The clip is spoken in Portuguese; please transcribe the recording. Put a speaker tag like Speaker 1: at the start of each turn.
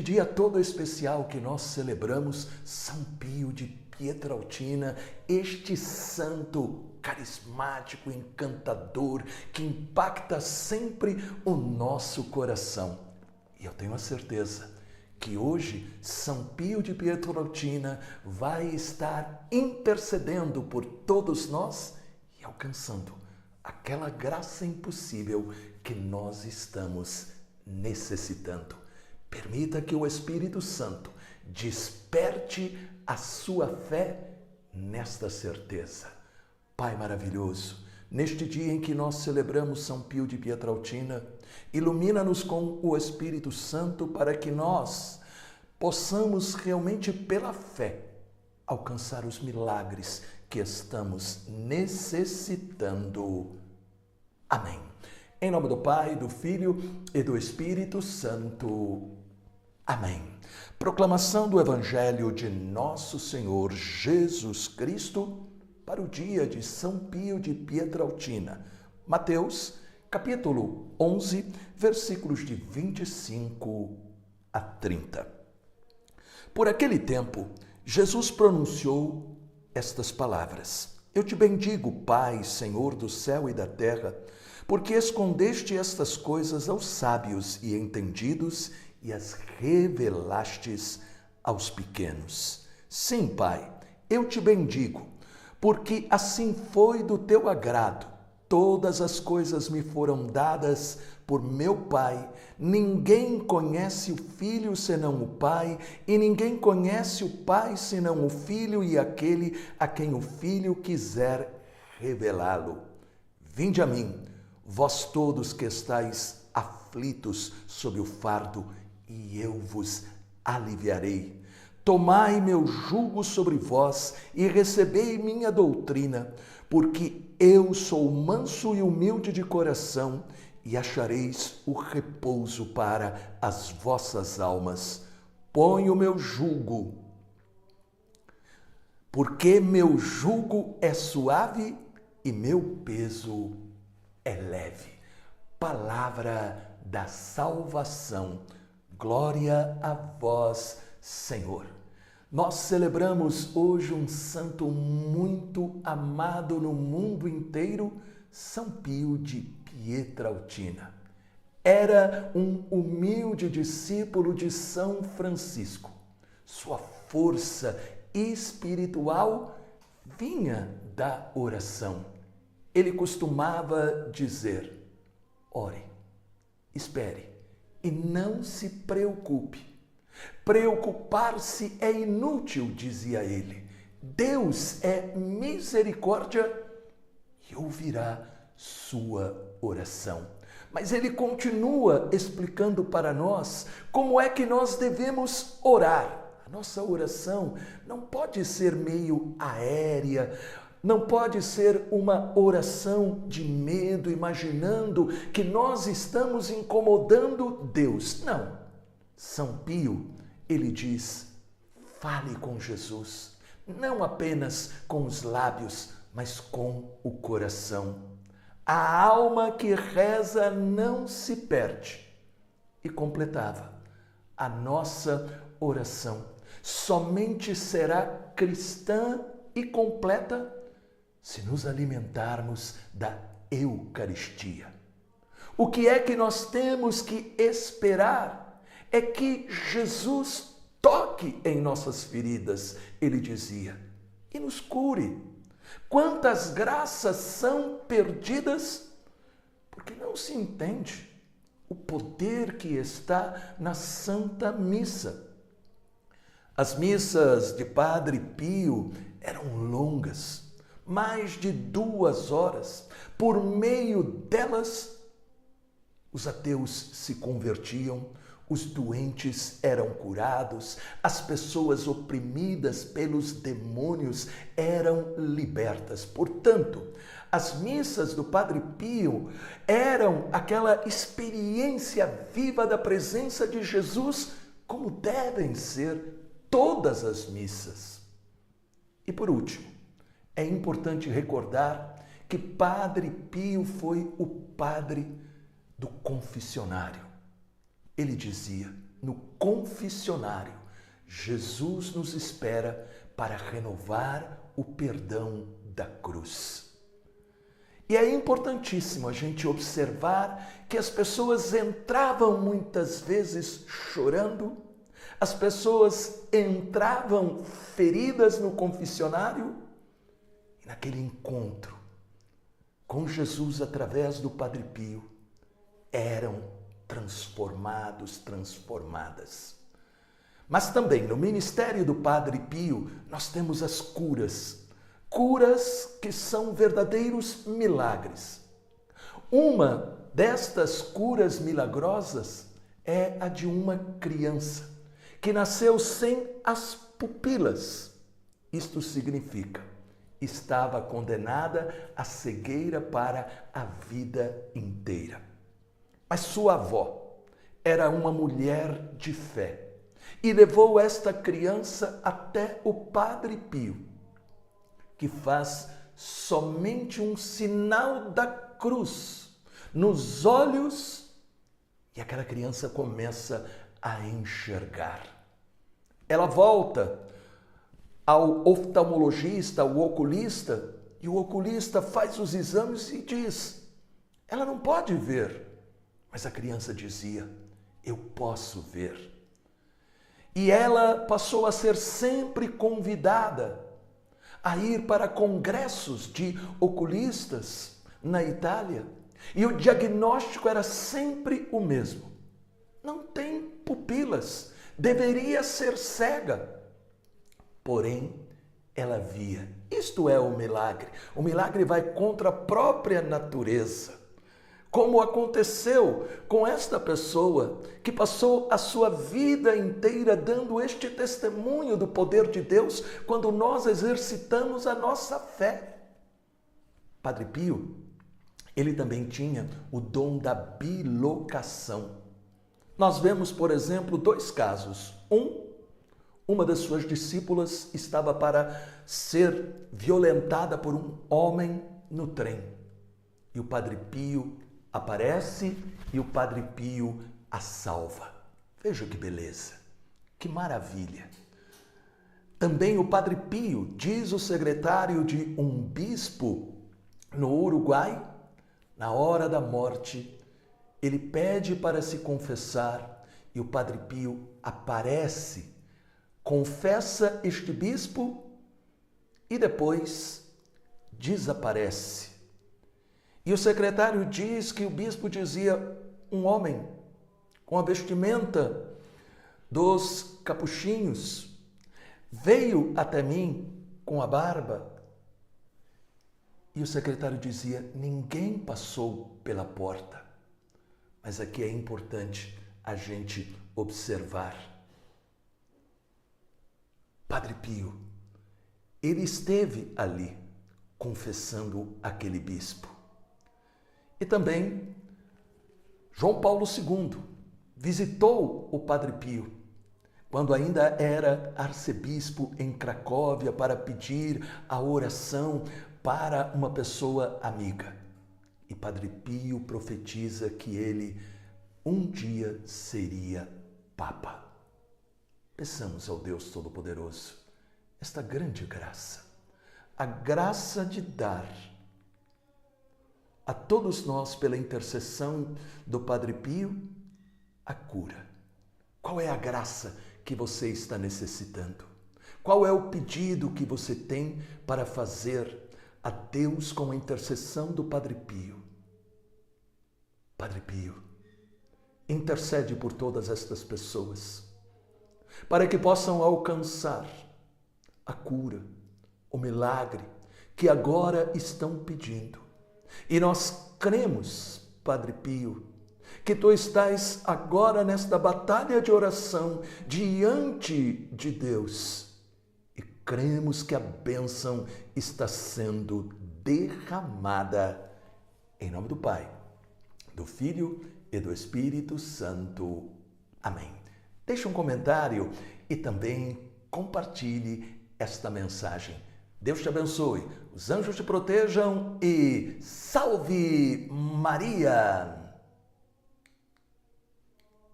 Speaker 1: Dia todo especial que nós celebramos São Pio de Pietrelcina, este santo carismático, encantador, que impacta sempre o nosso coração. E eu tenho a certeza que hoje São Pio de Pietrelcina vai estar intercedendo por todos nós e alcançando aquela graça impossível que nós estamos necessitando. Permita que o Espírito Santo desperte a sua fé nesta certeza. Pai maravilhoso, neste dia em que nós celebramos São Pio de Pietrelcina, ilumina-nos com o Espírito Santo para que nós possamos realmente pela fé alcançar os milagres que estamos necessitando. Amém. Em nome do Pai, do Filho e do Espírito Santo. Amém. Proclamação do Evangelho de Nosso Senhor Jesus Cristo para o dia de São Pio de Pietrelcina. Mateus, capítulo 11, versículos de 25 a 30. Por aquele tempo, Jesus pronunciou estas palavras: Eu te bendigo, Pai, Senhor do céu e da terra, porque escondeste estas coisas aos sábios e entendidos e as revelastes aos pequenos. Sim, Pai, eu te bendigo, porque assim foi do teu agrado. Todas as coisas me foram dadas por meu Pai. Ninguém conhece o Filho senão o Pai, e ninguém conhece o Pai senão o Filho e aquele a quem o Filho quiser revelá-lo. Vinde a mim, vós todos que estáis aflitos sob o fardo, e eu vos aliviarei. Tomai meu jugo sobre vós e recebei minha doutrina, porque eu sou manso e humilde de coração, e achareis o repouso para as vossas almas. Põe o meu jugo, porque meu jugo é suave e meu peso é leve. Palavra da salvação. Glória a vós, Senhor. Nós celebramos hoje um santo muito amado no mundo inteiro, São Pio de Pietrelcina. Era um humilde discípulo de São Francisco. Sua força espiritual vinha da oração. Ele costumava dizer: ore, espere e não se preocupe. Preocupar-se é inútil, dizia ele. Deus é misericórdia e ouvirá sua oração. Mas ele continua explicando para nós como é que nós devemos orar. A nossa oração não pode ser meio aérea, não pode ser uma oração de medo, imaginando que nós estamos incomodando Deus. Não. São Pio, ele diz: fale com Jesus, não apenas com os lábios, mas com o coração. A alma que reza não se perde. E completava: a nossa oração somente será cristã e completa se nos alimentarmos da Eucaristia. O que é que nós temos que esperar? É que Jesus toque em nossas feridas, ele dizia, e nos cure. Quantas graças são perdidas porque não se entende o poder que está na Santa Missa. As missas de Padre Pio eram longas, mais de 2 horas. Por meio delas, os ateus se convertiam, os doentes eram curados, as pessoas oprimidas pelos demônios eram libertas. Portanto, as missas do Padre Pio eram aquela experiência viva da presença de Jesus, como devem ser todas as missas. E por último, é importante recordar que Padre Pio foi o padre do confessionário. Ele dizia: no confessionário, Jesus nos espera para renovar o perdão da cruz. E é importantíssimo a gente observar que as pessoas entravam muitas vezes chorando, as pessoas entravam feridas no confessionário, e naquele encontro com Jesus através do Padre Pio, eram transformados, transformadas. Mas também no ministério do Padre Pio, nós temos as curas. Curas que são verdadeiros milagres. Uma destas curas milagrosas é a de uma criança que nasceu sem as pupilas. Isto significa, estava condenada à cegueira para a vida inteira. Mas sua avó era uma mulher de fé e levou esta criança até o Padre Pio, que faz somente um sinal da cruz nos olhos e aquela criança começa a enxergar. Ela volta ao oftalmologista, ao oculista, e o oculista faz os exames e diz: ela não pode ver. Mas a criança dizia: eu posso ver. E ela passou a ser sempre convidada a ir para congressos de oculistas na Itália. E o diagnóstico era sempre o mesmo: não tem pupilas, deveria ser cega. Porém, ela via. Isto é o milagre. O milagre vai contra a própria natureza. Como aconteceu com esta pessoa que passou a sua vida inteira dando este testemunho do poder de Deus quando nós exercitamos a nossa fé. Padre Pio, ele também tinha o dom da bilocação. Nós vemos, por exemplo, dois casos. Uma das suas discípulas estava para ser violentada por um homem no trem. E o Padre Pio aparece e o Padre Pio a salva. Veja que beleza, que maravilha. Também o Padre Pio, diz o secretário de um bispo no Uruguai, na hora da morte, ele pede para se confessar e o Padre Pio aparece, confessa este bispo e depois desaparece. E o secretário diz que o bispo dizia: um homem com a vestimenta dos capuchinhos veio até mim com a barba. E o secretário dizia: ninguém passou pela porta. Mas aqui é importante a gente observar. Padre Pio, ele esteve ali confessando aquele bispo. E também João Paulo II visitou o Padre Pio quando ainda era arcebispo em Cracóvia para pedir a oração para uma pessoa amiga. E Padre Pio profetiza que ele um dia seria Papa. Peçamos ao Deus Todo-Poderoso esta grande graça, a graça de dar a todos nós, pela intercessão do Padre Pio, a cura. Qual é a graça que você está necessitando? Qual é o pedido que você tem para fazer a Deus com a intercessão do Padre Pio? Padre Pio, intercede por todas estas pessoas, para que possam alcançar a cura, o milagre que agora estão pedindo. E nós cremos, Padre Pio, que tu estás agora nesta batalha de oração diante de Deus. E cremos que a bênção está sendo derramada em nome do Pai, do Filho e do Espírito Santo. Amém. Deixe um comentário e também compartilhe esta mensagem. Deus te abençoe, os anjos te protejam e salve Maria!